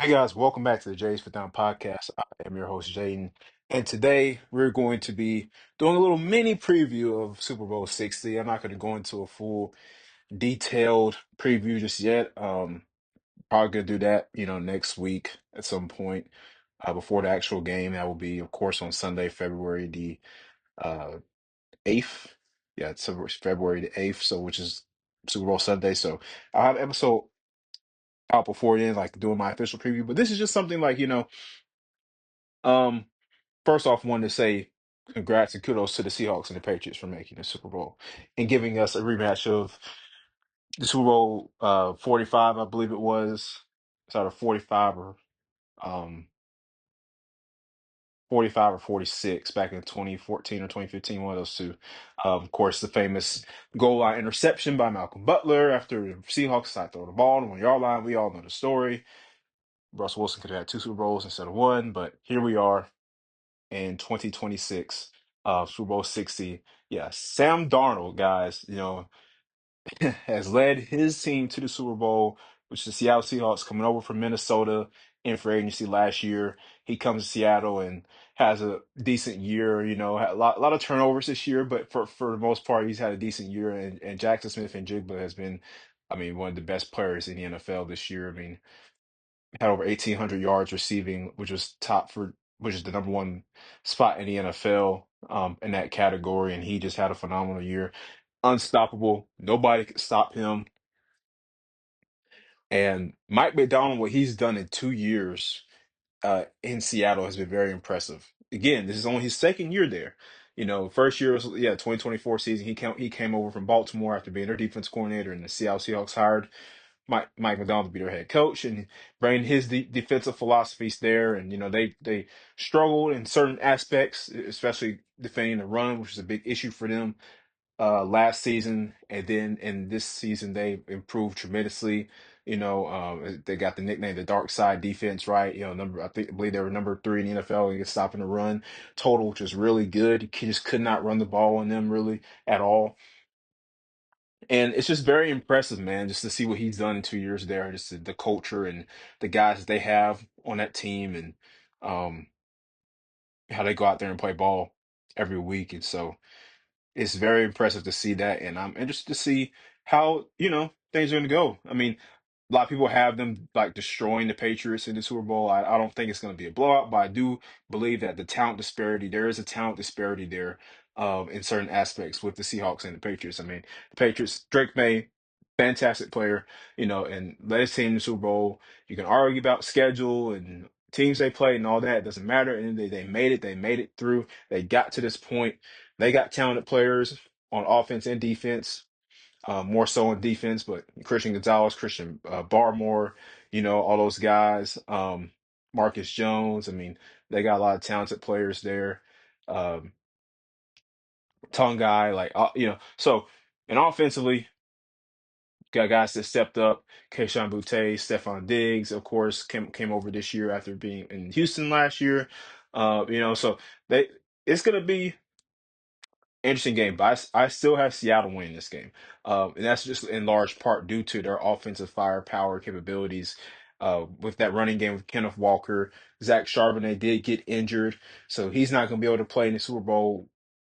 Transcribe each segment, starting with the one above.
Hey guys, welcome back to the Jays for Down podcast. I am your host Jaden, and today we're going to be doing a little mini preview of Super Bowl 60. I'm not going to go into a full detailed preview just yet. Probably going to do that, next week at some point before the actual game. That will be, of course, on Sunday, February the 8th. Yeah, it's February the 8th, so which is Super Bowl Sunday. So I'll have an episode out before then, like doing my official preview. But this is just something like, um. First off, wanted to say congrats and kudos to the Seahawks and the Patriots for making the Super Bowl and giving us a rematch of the Super Bowl 45, I believe it was. It's either 45 or um 45 or 46 back in 2014 or 2015, one of those two. Of course, the famous goal line interception by Malcolm Butler after the Seahawks decided to throw the ball on the 1 yard line. We all know the story. Russell Wilson could have had two Super Bowls instead of one, but here we are in 2026, Super Bowl 60. Yeah, Sam Darnold, guys, has led his team to the Super Bowl, which is the Seattle Seahawks coming over from Minnesota in free agency last year. He comes to Seattle and has a decent year, had a lot of turnovers this year, but for the most part, he's had a decent year. And Jackson Smith and Jigba has been, I mean, one of the best players in the NFL this year. I mean, had over 1,800 yards receiving, which is the number one spot in the NFL in that category, and he just had a phenomenal year. Unstoppable. Nobody could stop him. And Mike McDonald, what he's done in 2 years in Seattle has been very impressive. Again, this is only his second year there. First year was 2024 season. He came over from Baltimore after being their defense coordinator, and the Seattle Seahawks hired Mike McDonald to be their head coach and bring his defensive philosophies there. And they struggled in certain aspects, especially defending the run, which is a big issue for them last season. And then in this season, they improved tremendously. They got the nickname the Dark Side Defense, right? I believe they were number three in the NFL in stopping the run total, which is really good. You just could not run the ball on them really at all. And it's just very impressive, man, just to see what he's done in 2 years there, just the culture and the guys that they have on that team and um, how they go out there and play ball every week. And so it's very impressive to see that. And I'm interested to see how, things are going to go. I mean, a lot of people have them like destroying the Patriots in the Super Bowl. I don't think it's going to be a blowout, but I do believe that there is a talent disparity there in certain aspects with the Seahawks and the Patriots. I mean, the Patriots, Drake Maye, fantastic player, and led his team in the Super Bowl. You can argue about schedule and teams they play and all that. It doesn't matter. And they made it. They made it through. They got to this point. They got talented players on offense and defense, more so on defense, but Christian Gonzalez, Christian Barmore, all those guys, Marcus Jones. I mean, they got a lot of talented players there. Um, Tongue guy, like, so, and offensively, got guys that stepped up. Kayshon Boutte, Stephon Diggs, of course, came over this year after being in Houston last year. So they it's gonna be interesting game, but I still have Seattle winning this game. And that's just in large part due to their offensive firepower capabilities. With that running game with Kenneth Walker, Zach Charbonnet did get injured, so he's not going to be able to play in the Super Bowl,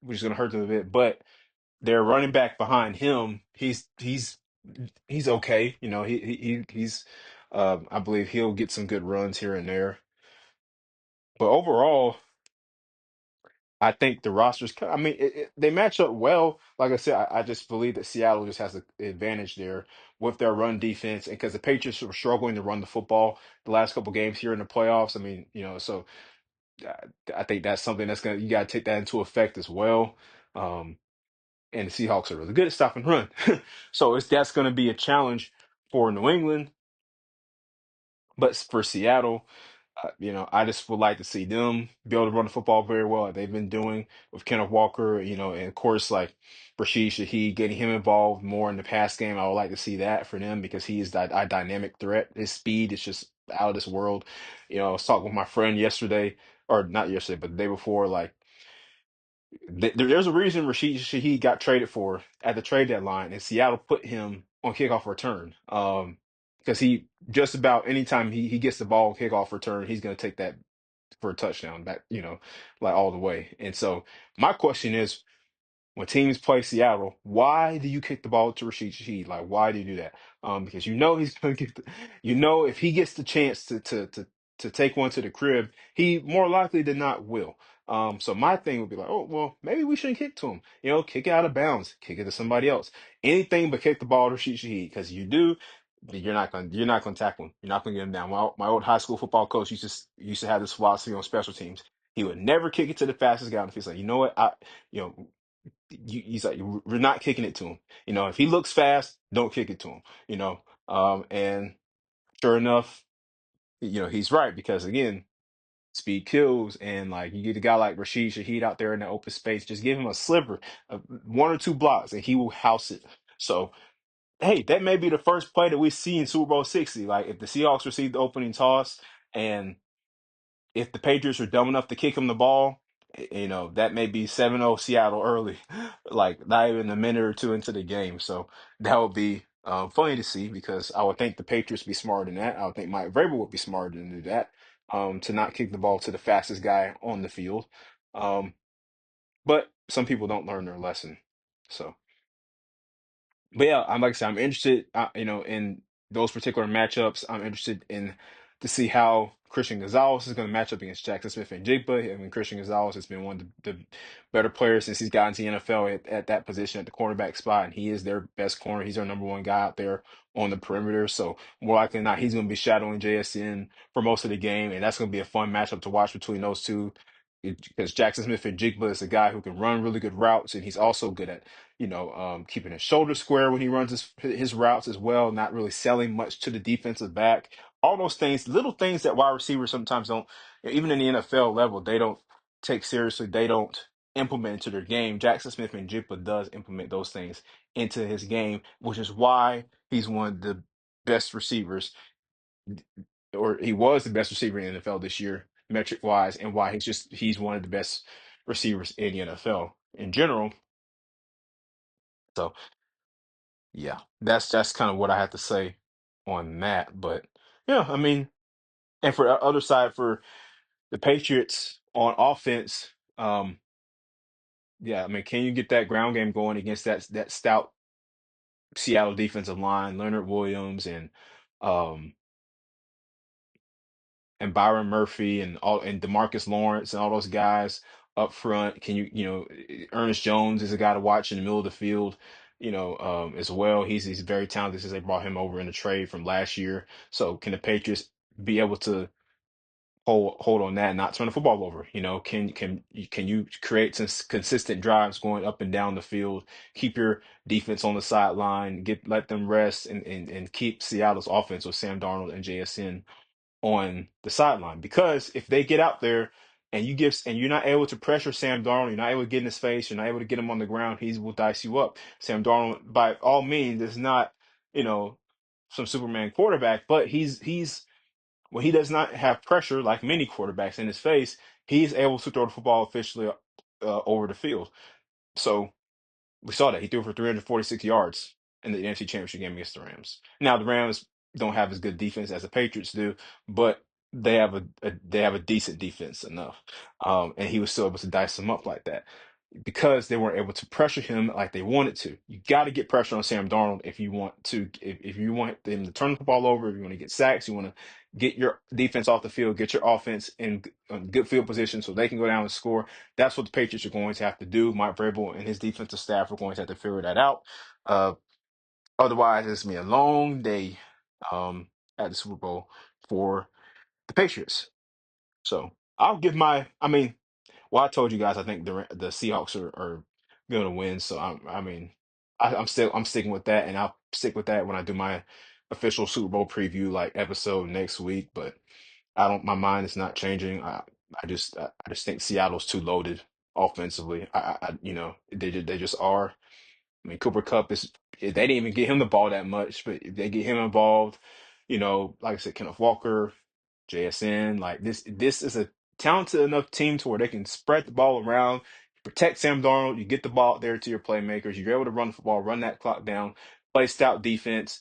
which is going to hurt them a bit. But their running back behind him, he's okay. He's I believe he'll get some good runs here and there. But overall, I think the rosters, I mean, they match up well. Like I said, I just believe that Seattle just has the advantage there with their run defense. And because the Patriots were struggling to run the football the last couple games here in the playoffs. I mean, so I think that's something you got to take that into effect as well. Um, and the Seahawks are really good at stop and run. So that's going to be a challenge for New England. But for Seattle, I just would like to see them be able to run the football very well, like they've been doing with Kenneth Walker, and of course, like Rashid Shaheed, getting him involved more in the pass game. I would like to see that for them because he is a dynamic threat. His speed is just out of this world. I was talking with my friend yesterday, or not yesterday, but the day before. Like, there's a reason Rashid Shaheed got traded for at the trade deadline, and Seattle put him on kickoff return. because he just about anytime he gets the ball kickoff return, he's going to take that for a touchdown back, like all the way. And so my question is, when teams play Seattle, why do you kick the ball to Rashid Shaheed? Like, why do you do that? Because he's going to if he gets the chance to take one to the crib, he more likely than not will. So my thing would be like, oh well, maybe we shouldn't kick to him. Kick it out of bounds, kick it to somebody else. Anything but kick the ball to Rashid Shaheed, because you do, you're not gonna tackle him. You're not gonna get him down. My old high school football coach used to have this philosophy on special teams. He would never kick it to the fastest guy. And if he's like, you know what, you know he's like, we're not kicking it to him. If he looks fast, don't kick it to him. And sure enough, he's right, because again, speed kills, and like you get a guy like Rashid Shaheed out there in the open space, just give him a sliver of one or two blocks, and he will house it. So hey, that may be the first play that we see in Super Bowl 60. Like if the Seahawks receive the opening toss, and if the Patriots are dumb enough to kick him the ball, that may be 7-0 Seattle early, like not even a minute or two into the game. So that would be funny to see, because I would think the Patriots be smarter than that. I would think Mike Vrabel would be smarter than do that, to not kick the ball to the fastest guy on the field. Um, but some people don't learn their lesson. So. But yeah, I'm like I said, I'm interested, in those particular matchups. I'm interested in to see how Christian Gonzalez is going to match up against Jackson Smith and Jigba. I mean, Christian Gonzalez has been one of the better players since he's gotten to the NFL at that position at the cornerback spot, and he is their best corner. He's their number one guy out there on the perimeter. So more likely than not, he's going to be shadowing JSN for most of the game, and that's going to be a fun matchup to watch between those two. Because Jackson Smith and Jigba is a guy who can run really good routes, and he's also good at keeping his shoulders square when he runs his routes as well, not really selling much to the defensive back. All those things, little things that wide receivers sometimes don't, even in the NFL level, they don't take seriously. They don't implement into their game. Jackson Smith and Jigba does implement those things into his game, which is why he's one of the best receivers, or he was the best receiver in the NFL this year, metric wise, and why he's one of the best receivers in the NFL in general. So yeah, that's kind of what I have to say on that. But yeah, I mean, and for the other side, for the Patriots on offense, yeah, I mean, can you get that ground game going against that stout Seattle defensive line, Leonard Williams um and Byron Murphy and Demarcus Lawrence and all those guys up front? Can Ernest Jones is a guy to watch in the middle of the field, as well. He's very talented since they brought him over in the trade from last year. So can the Patriots be able to hold on that and not turn the football over? Can you create some consistent drives going up and down the field, keep your defense on the sideline, let them rest, and keep Seattle's offense with Sam Darnold and JSN on the sideline? Because if they get out there and you're not able to pressure Sam Darnold, you're not able to get in his face, you're not able to get him on the ground, he will dice you up. Sam Darnold, by all means, is not, you know, some Superman quarterback, but he's when he does not have pressure like many quarterbacks in his face, he's able to throw the football efficiently over the field. So we saw that he threw for 346 yards in the NFC Championship game against the Rams. Now the Rams don't have as good defense as the Patriots do, but they have a decent defense enough, and he was still able to dice them up like that because they weren't able to pressure him like they wanted to. You got to get pressure on Sam Darnold if you want them to turn the ball over, if you want to get sacks, you want to get your defense off the field, get your offense in good field position so they can go down and score. That's what the Patriots are going to have to do. Mike Vrabel and his defensive staff are going to have to figure that out. Uh, Otherwise, it's going to be a long day at the Super Bowl for the Patriots. So I mean, well, I told you guys I think the Seahawks are going to win. So I'm sticking with that, and I'll stick with that when I do my official Super Bowl preview like episode next week. But I don't. My mind is not changing. I just think Seattle's too loaded offensively. They just are. I mean, Cooper Cup they didn't even get him the ball that much, but if they get him involved, like I said, Kenneth Walker, JSN, like this is a talented enough team to where they can spread the ball around, protect Sam Darnold, you get the ball out there to your playmakers, you're able to run the football, run that clock down, play stout defense,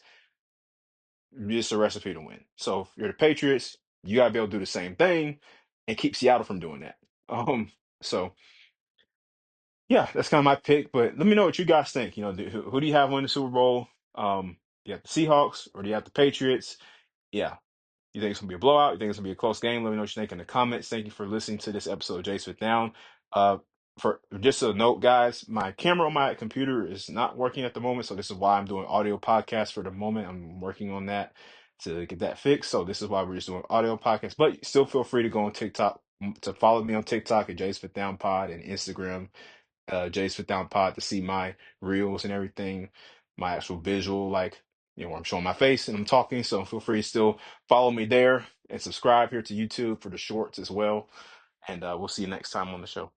It's a recipe to win. So if you're the Patriots, you gotta be able to do the same thing and keep Seattle from doing that. So yeah, that's kind of my pick. But let me know what you guys think. Who do you have win the Super Bowl? You have the Seahawks or do you have the Patriots? Yeah. You think it's gonna be a blowout? You think it's gonna be a close game? Let me know what you think in the comments. Thank you for listening to this episode of Jay Sit Down. Uh, for just a note, guys, my camera on my computer is not working at the moment, so this is why I'm doing audio podcast for the moment. I'm working on that to get that fixed. So this is why we're just doing audio podcast. But still feel free to go on TikTok to follow me on TikTok at Jay's Fit Down Pod and Instagram Jay's Fit Down Pod to see my reels and everything, my actual visual, like where I'm showing my face and I'm talking. So feel free to still follow me there and subscribe here to YouTube for the shorts as well. And we'll see you next time on the show.